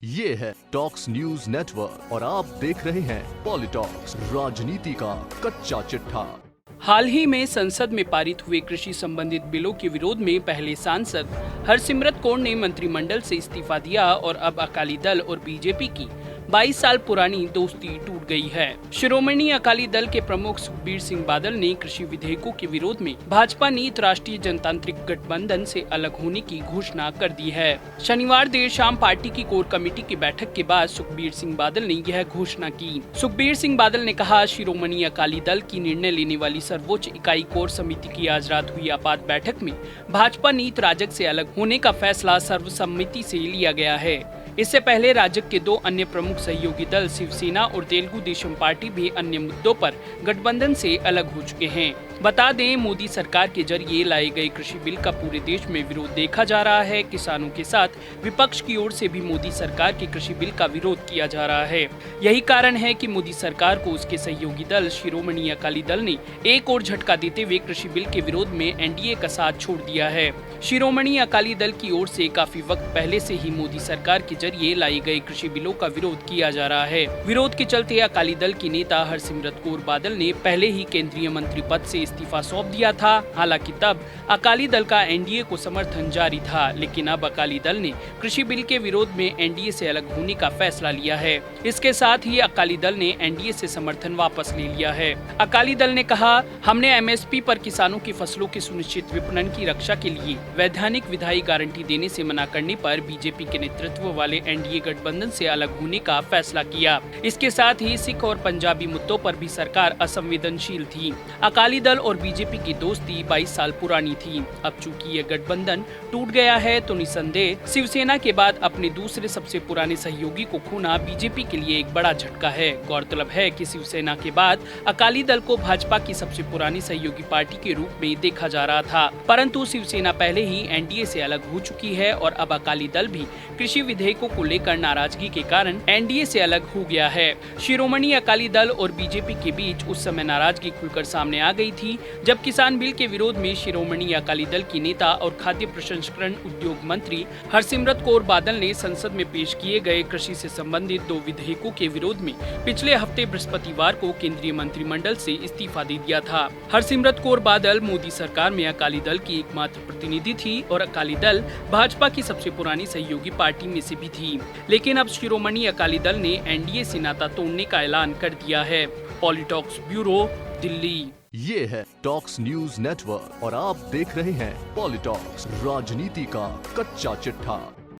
ये है talks news network और आप देख रहे हैं पॉलिटॉक्स, राजनीति का कच्चा चिट्ठा। हाल ही में संसद में पारित हुए कृषि संबंधित बिलों के विरोध में पहले सांसद हरसिमरत कौर ने मंत्रिमंडल से इस्तीफा दिया और अब अकाली दल और बीजेपी की 22 साल पुरानी दोस्ती टूट गई है। शिरोमणि अकाली दल के प्रमुख सुखबीर सिंह बादल ने कृषि विधेयकों के विरोध में भाजपा नीत राष्ट्रीय जनतांत्रिक गठबंधन से अलग होने की घोषणा कर दी है। शनिवार देर शाम पार्टी की कोर कमेटी की बैठक के बाद सुखबीर सिंह बादल ने यह घोषणा की। सुखबीर सिंह बादल ने कहा, शिरोमणि अकाली दल की निर्णय लेने वाली सर्वोच्च इकाई कोर समिति की आज रात हुई आपात बैठक में भाजपा नीत राजग से अलग होने का फैसला सर्वसम्मति से लिया गया है। इससे पहले राजग के दो अन्य प्रमुख सहयोगी दल शिवसेना और तेलुगु देशम पार्टी भी अन्य मुद्दों पर गठबंधन से अलग हो चुके हैं। बता दें, मोदी सरकार के जरिए लाए गए कृषि बिल का पूरे देश में विरोध देखा जा रहा है। किसानों के साथ विपक्ष की ओर से भी मोदी सरकार के कृषि बिल का विरोध किया जा रहा है। यही कारण है कि मोदी सरकार को उसके सहयोगी दल शिरोमणि अकाली दल ने एक और झटका देते हुए कृषि बिल के विरोध में एनडीए का साथ छोड़ दिया है। शिरोमणि अकाली दल की ओर से काफी वक्त पहले से ही मोदी सरकार के जरिए लाई गई कृषि बिलों का विरोध किया जा रहा है। विरोध के चलते अकाली दल की नेता हरसिमरत कौर बादल ने पहले ही केंद्रीय मंत्री पद से इस्तीफा सौंप दिया था। हालांकि तब अकाली दल का एनडीए को समर्थन जारी था, लेकिन अब अकाली दल ने कृषि बिल के विरोध में एनडीए से अलग होने का फैसला लिया है। इसके साथ ही अकाली दल ने एनडीए से समर्थन वापस ले लिया है। अकाली दल ने कहा, हमने एमएसपी पर किसानों की फसलों की सुनिश्चित विपणन की रक्षा के लिए वैधानिक विधायी गारंटी देने से मना करने पर बीजेपी के नेतृत्व वाले एनडीए गठबंधन से अलग होने का फैसला किया। इसके साथ ही सिख और पंजाबी मुद्दों पर भी सरकार असंवेदनशील थी। अकाली दल और बीजेपी की दोस्ती 22 साल पुरानी थी। अब चूंकि ये गठबंधन टूट गया है तो निसंदेह शिवसेना के बाद अपने दूसरे सबसे पुराने सहयोगी को खोना बीजेपी के लिए एक बड़ा झटका है। गौरतलब है कि शिवसेना के बाद अकाली दल को भाजपा की सबसे पुरानी सहयोगी पार्टी के रूप में देखा जा रहा था, परंतु शिवसेना पहले ही एनडीए से अलग हो चुकी है और अब अकाली दल भी कृषि विधेयकों को लेकर नाराजगी के कारण एनडीए से अलग हो गया है। शिरोमणि अकाली दल और बीजेपी के बीच उस समय नाराजगी खुलकर सामने आ गई थी जब किसान बिल के विरोध में शिरोमणि अकाली दल की नेता और खाद्य प्रसंस्करण उद्योग मंत्री हरसिमरत कौर बादल ने संसद में पेश किए गए कृषि से संबंधित 2 विधेयकों के विरोध में पिछले हफ्ते बृहस्पतिवार को केंद्रीय मंत्रिमंडल से इस्तीफा दे दिया था। हरसिमरत कौर बादल मोदी सरकार में अकाली दल की एकमात्र प्रतिनिधि थी और अकाली दल भाजपा की सबसे पुरानी सहयोगी पार्टी में से भी थी, लेकिन अब शिरोमणि अकाली दल ने एनडीए से नाता तोड़ने का ऐलान कर दिया है। पॉलिटॉक्स ब्यूरो, दिल्ली। ये है टॉक्स न्यूज नेटवर्क और आप देख रहे हैं पॉलिटॉक्स, राजनीति का कच्चा चिट्ठा।